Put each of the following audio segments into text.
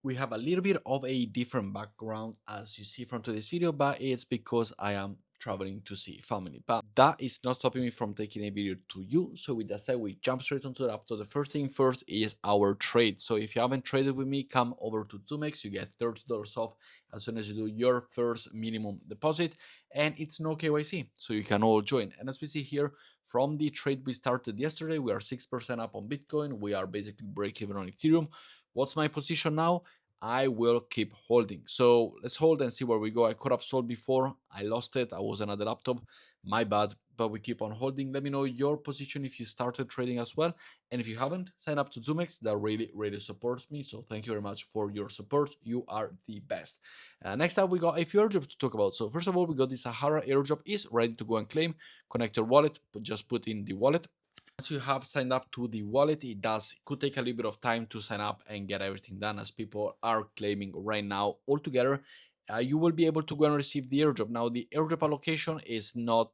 We have a little bit of a different background as you see from today's video, but it's because I am traveling to see family. But that is not stopping me from taking a video to you. So with that said, we jump straight onto the laptop. The first thing first is our trade. So if you haven't traded with me, come over to ZoomX. You get $30 off as soon as you do your first minimum deposit. And it's no KYC, so you can all join. And as we see here, from the trade we started yesterday, we are 6% up on Bitcoin. We are basically break even on Ethereum. What's my position now? I will keep holding. So let's hold and see where we go. I could have sold before. I lost it. I was on the laptop. My bad. But we keep on holding. Let me know your position if you started trading as well. And if you haven't, sign up to ZoomX. That really, really supports me. So thank you very much for your support. You are the best. Next up, we got a few airdrops to talk about. So first of all, we got the Sahara airdrop is ready to go and claim. Connect your wallet. Just put in the wallet. Once you have signed up to the wallet, could take a little bit of time to sign up and get everything done, as people are claiming right now. Altogether, you will be able to go and receive the airdrop. Now the airdrop allocation is not,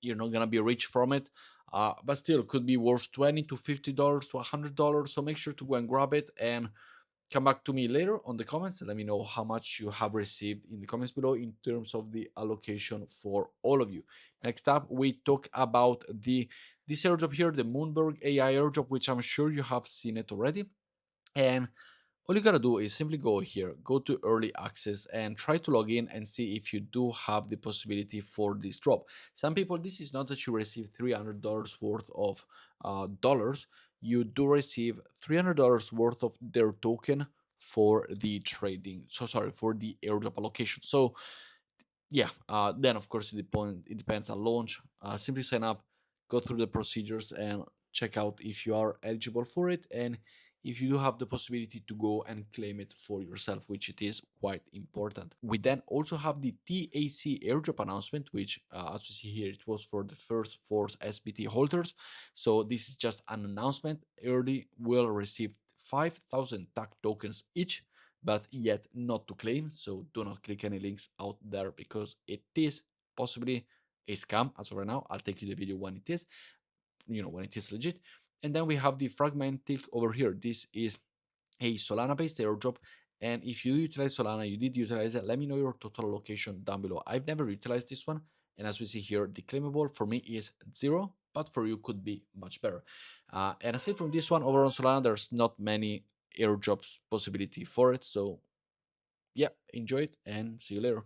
you're not gonna be rich from it, but still could be worth $20 to $50 to $100. So make sure to go and grab it and come back to me later on the comments and let me know how much you have received in the comments below in terms of the allocation for all of you. Next up, we talk about this airdrop here, the Moonberg AI airdrop, which I'm sure you have seen it already. And all you gotta do is simply go here, go to early access and try to log in and see if you do have the possibility for this drop. Some people, this is not that you receive $300 worth of dollars. You do receive $300 worth of their token for the trading. So sorry, for the airdrop allocation. So yeah, then of course it depends on launch. Simply sign up, go through the procedures and check out if you are eligible for it and if you do have the possibility to go and claim it for yourself, which it is quite important. We then also have the TAC airdrop announcement, which as you see here, it was for the first Force SBT holders. So this is just an announcement. Early will receive 5,000 TAC tokens each, but yet not to claim. So do not click any links out there because it is possibly a scam as of right now. I'll take you the video when it is, when it is legit. And then we have the Fragment tick over here. This is a Solana based airdrop. And if you utilize Solana, you did utilize it, let me know your total allocation down below. I've never utilized this one. And as we see here, the claimable for me is 0, but for you could be much better. And aside from this one, over on Solana, there's not many airdrops possibility for it. So yeah, enjoy it and see you later.